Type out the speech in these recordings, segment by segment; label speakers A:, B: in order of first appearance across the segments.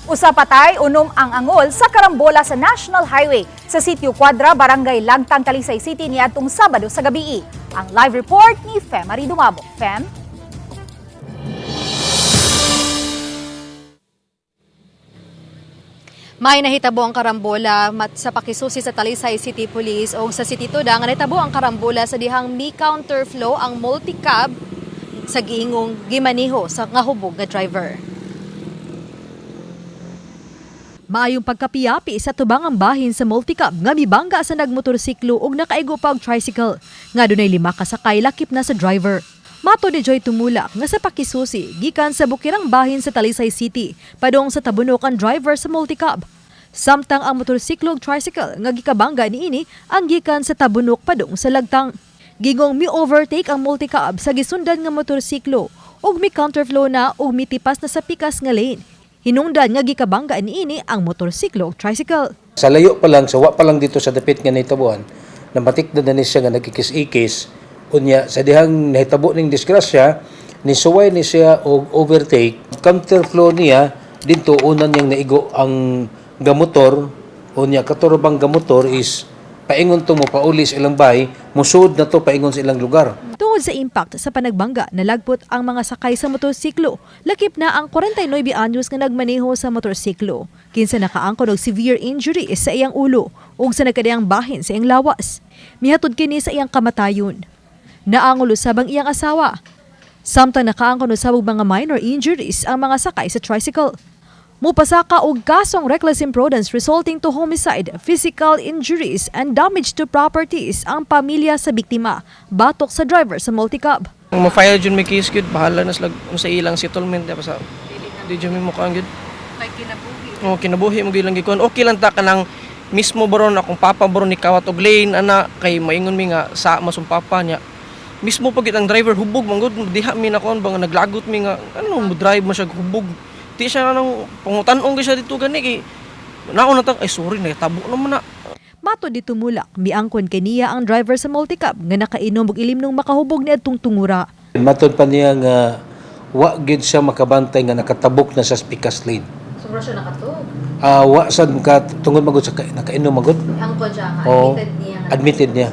A: Usa patay unom ang angol sa karambola sa National Highway sa Sitio Cuadra, Barangay Lagtang, Talisay City niadtong Sabado sa gabi. Ang live report ni Femari Dumabo. Fem?
B: May nahitabo ang karambola sa pakisusi sa Talisay City Police o sa City Tuda nga nahitabo ang karambola sa dihang mi counterflow ang multi-cab sa giingong gimaniho sa ngahubog nga driver. Maayong pagkapiyapi sa tubang ang bahin sa multicab nga mibangga sa nagmotorsiklo ug nakaigo pa og tricycle nga dunay 5 kasakay lakip na sa driver. Mato ni Joy Tumulak nga sa pakisusi gikan sa bukirang bahin sa Talisay City padung sa tabunok ang driver sa multicab. Samtang ang motorsiklo ug tricycle nga gikabangga niini ang gikan sa tabunok padung sa Lagtang. Gingong mi-overtake ang multicab sa gisundan nga motorsiklo ug mi counterflow na ug mitipas na sa pikas nga lane. Hinungdan nga gikabangga niini ang motorsiklo ug tricycle.
C: Sa layo pa lang, sawa pa lang dito sa dapit nga nahitabuan, namatik na ni siya nga nagkikis-ikis, unya sa dihang nahitabo ning disgrasya, nisuway ni siya og overtake. Counterflow niya, dito unan niyang naigo ang gamotor, unya katurubang gamotor is paingon to mo pauli sa ilang bahay, musud na to paingon sa ilang lugar.
B: Tungod sa impact sa panagbangga, nalagpot ang mga sakay sa motorsiklo. Lakip na ang 49 anyos nga nagmaneho sa motorsiklo. Kinsa nakaangkon og severe injury sa iyang ulo ug sa nagkadiyang bahin sa iyang lawas. Mihatod kini sa iyang kamatayon. Naangol usab ang iyang asawa. Samtang nakaangkon usab og mga minor injuries ang mga sakay sa tricycle. Mupasaka og kasong reckless imprudence resulting to homicide, physical injuries, and damage to properties ang pamilya sa biktima, batok sa driver sa multicab.
D: Kung ma-file dyan may case good, bahala na sa ilang settlement. Sa di dyan may mukhang good.
B: May kinabuhi.
D: O, kinabuhi mo gilang gikon. Okay lang ta ka ng mismo baron akong papa baron ni kawat og lane, ana, kay maingon mi nga sa masong papa niya. Mismo pag ang driver hubog, manggod, diha mi na kon, bang naglagot mi nga, ano mo drive mo siya hubog. Di siya nang pangutanong siya dito gani kay nauna ta ay sorry nagtabo naman na.
B: Mato di Tumulak, miangkon kaniya ang driver sa multicab nga nakainom og ilim nung makahubog ni adtong tungura.
C: Matod pa niya nga wa gid siya makabantay nga nakatabok na sa pikas lane.
B: Sobra siya nakatog.
C: Wa sad ka tungod magud sa nakainom magud.
B: Angkon siya nga,
C: Oo,
B: admitted niya.
C: admitted niya.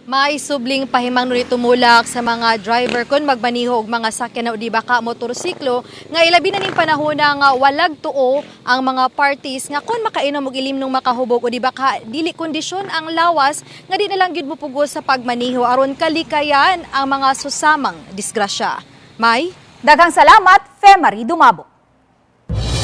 B: May subling pahimang nuli tumulak sa mga driver kon magmaniho og mga sakyan na di baka motorsiklo nga ilabi na ning panahon nga walag tuo ang mga parties nga kon makainom og ilim nung makahubog o di baka dili kondisyon ang lawas nga di na lang gyud mopugos sa pagmaniho aron kalikayan ang mga susamang disgrasya. May
A: Daghang salamat, Femari Dumabo.